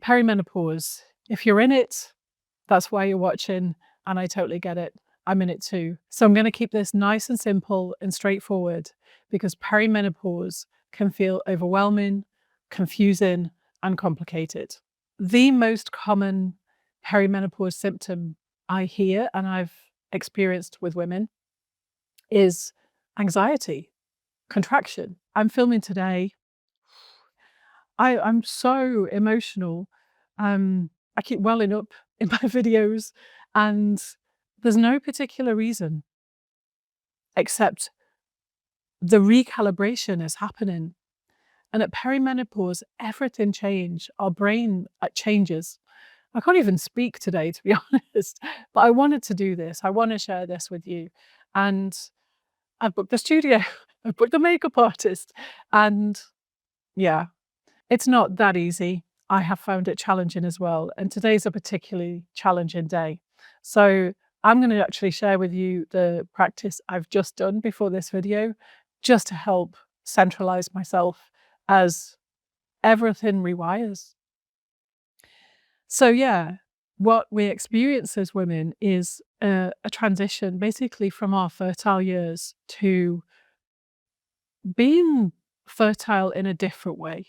Perimenopause. If you're in it, that's why you're watching, and I totally get it. I'm in it too. So I'm going to keep this nice and simple and straightforward because perimenopause can feel overwhelming, confusing, and complicated. The most common perimenopause symptom I hear and I've experienced with women is anxiety, contraction. I'm filming today. I'm so emotional. I keep welling up in my videos, and there's no particular reason except the recalibration is happening. And at perimenopause, everything changes. Our brain changes. I can't even speak today, to be honest, but I wanted to do this. I want to share this with you. And I've booked the studio, I've booked the makeup artist, and yeah, it's not that easy. I have found it challenging as well, and today's a particularly challenging day. So I'm going to actually share with you the practice I've just done before this video, just to help centralize myself as everything rewires. So yeah, what we experience as women is a transition basically from our fertile years to being fertile in a different way.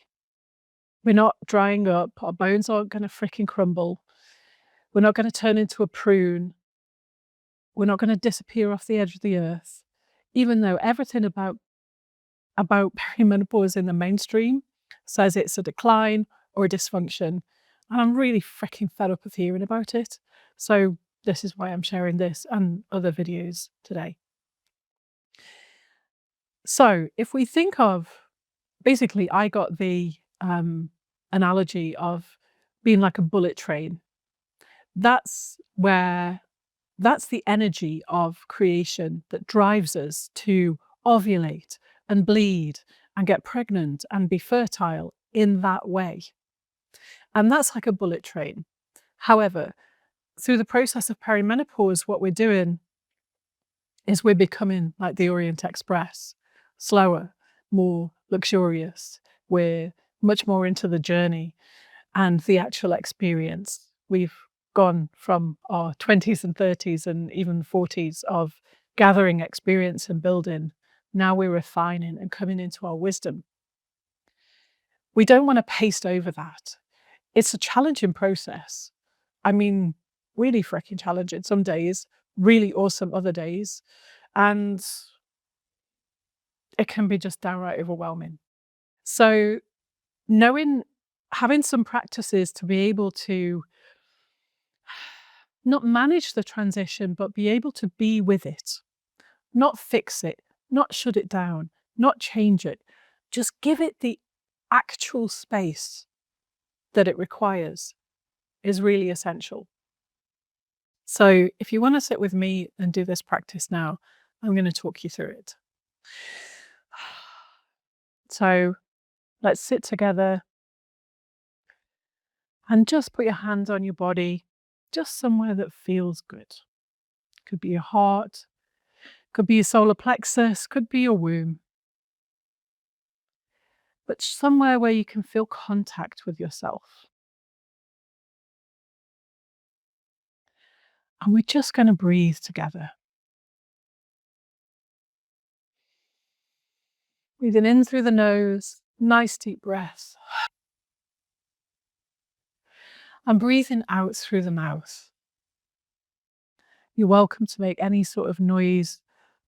We're not drying up, our bones aren't going to freaking crumble. We're not going to turn into a prune. We're not going to disappear off the edge of the earth, even though everything about perimenopause in the mainstream says it's a decline or a dysfunction. And I'm really freaking fed up of hearing about it. So this is why I'm sharing this and other videos today. So if we think of, basically, I got the analogy of being like a bullet train. That's the energy of creation that drives us to ovulate and bleed and get pregnant and be fertile in that way. And that's like a bullet train. However, through the process of perimenopause, what we're doing is we're becoming like the Orient Express, slower, more luxurious. We're much more into the journey and the actual experience. We've gone from our 20s and 30s and even 40s of gathering experience and building. Now we're refining and coming into our wisdom. We don't want to paste over that. It's a challenging process. I mean, really freaking challenging some days, really awesome other days. And it can be just downright overwhelming. So having some practices to be able to not manage the transition, but be able to be with it, not fix it, not shut it down, not change it, just give it the actual space that it requires is really essential. So if you want to sit with me and do this practice now, I'm going to talk you through it. So let's sit together and just put your hands on your body, just somewhere that feels good. Could be your heart, could be your solar plexus, could be your womb. But somewhere where you can feel contact with yourself. And we're just going to breathe together. Breathing in through the nose, nice deep breath. And breathing out through the mouth. You're welcome to make any sort of noise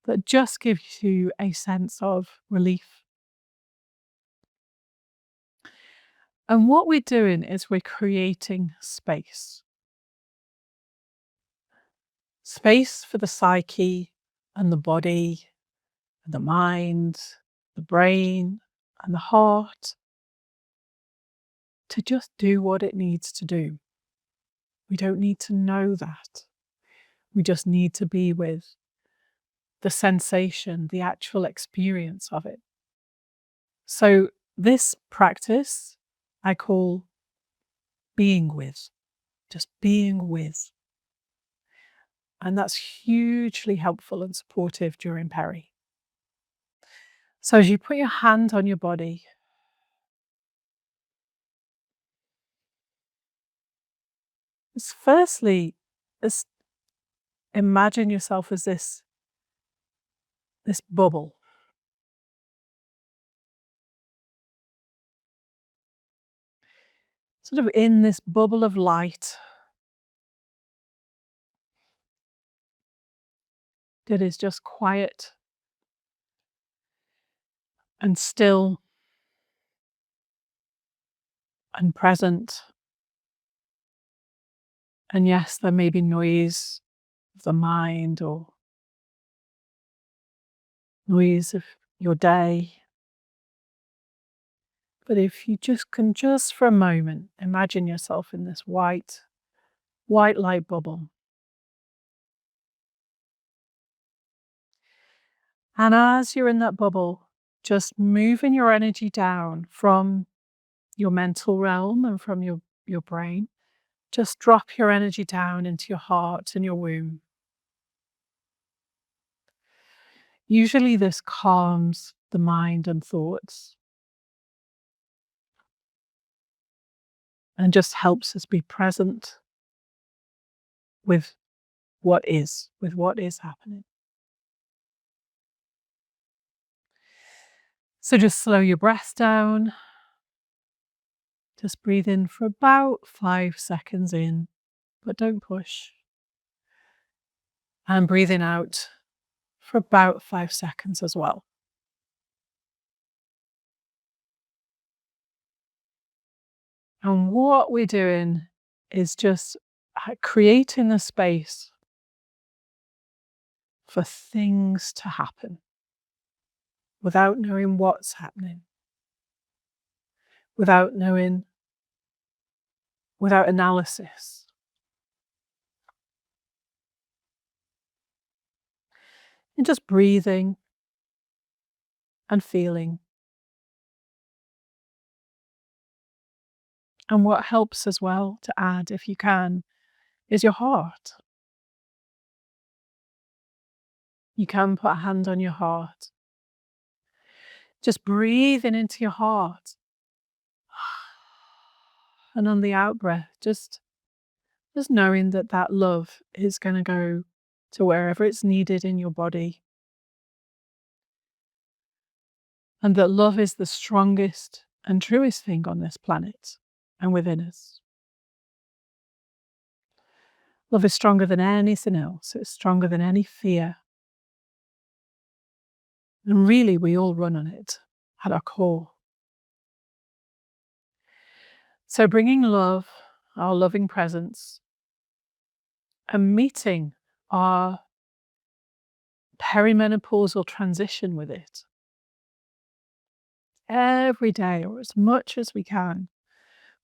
that just gives you a sense of relief. And what we're doing is we're creating space. Space for the psyche and the body and the mind, the brain and the heart to just do what it needs to do. We don't need to know that. We just need to be with the sensation, the actual experience of it. So this practice I call being with, just being with. And that's hugely helpful and supportive during peri. So as you put your hand on your body, is firstly, is imagine yourself as this bubble. Sort of in this bubble of light that is just quiet and still and present. And yes, there may be noise of the mind or noise of your day. But if you just for a moment imagine yourself in this white light bubble. And as you're in that bubble, just moving your energy down from your mental realm and from your brain, just drop your energy down into your heart and your womb. Usually this calms the mind and thoughts and just helps us be present with what is happening. So just slow your breath down. Just breathe in for about 5 seconds in, but don't push. And breathing out for about 5 seconds as well. And what we're doing is just creating a space for things to happen without knowing what's happening, without knowing, without analysis. And just breathing and feeling. And what helps as well to add, if you can, is your heart. You can put a hand on your heart. Just breathing into your heart. And on the out breath, just knowing that that love is going to go to wherever it's needed in your body. And that love is the strongest and truest thing on this planet and within us. Love is stronger than anything else. It's stronger than any fear. And really, we all run on it at our core. So bringing love, our loving presence, and meeting our perimenopausal transition with it every day or as much as we can,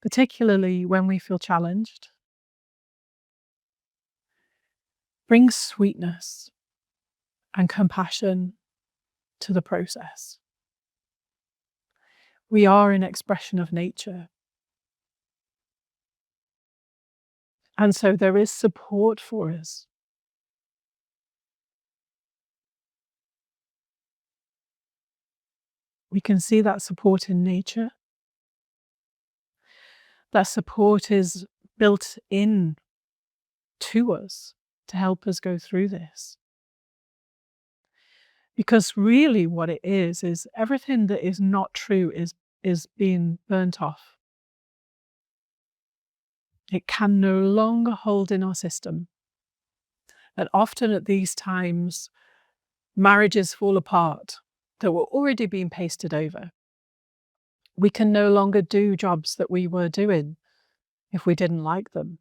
particularly when we feel challenged, brings sweetness and compassion to the process. We are an expression of nature. And so there is support for us. We can see that support in nature. That support is built in to us to help us go through this. Because really what it is everything that is not true is being burnt off. It can no longer hold in our system. And often at these times, marriages fall apart that were already being pasted over. We can no longer do jobs that we were doing if we didn't like them.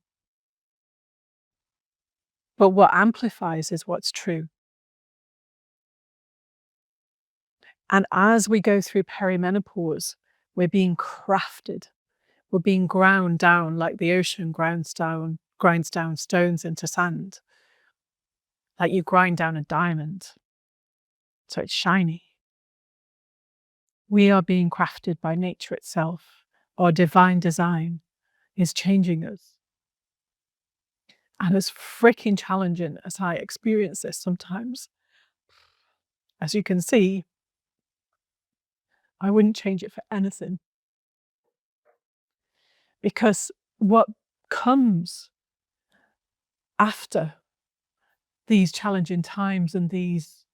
But what amplifies is what's true. And as we go through perimenopause, we're being crafted. We're being ground down like the ocean grinds down stones into sand. Like you grind down a diamond, so it's shiny. We are being crafted by nature itself. Our divine design is changing us. And as freaking challenging as I experience this sometimes, as you can see, I wouldn't change it for anything. Because what comes after these challenging times and these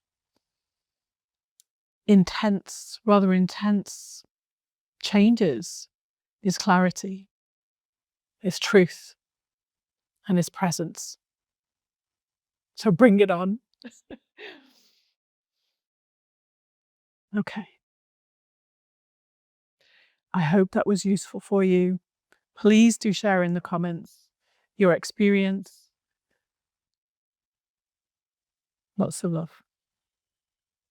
rather intense changes is clarity, is truth, and is presence. So bring it on. Okay. I hope that was useful for you. Please do share in the comments your experience. Lots of love.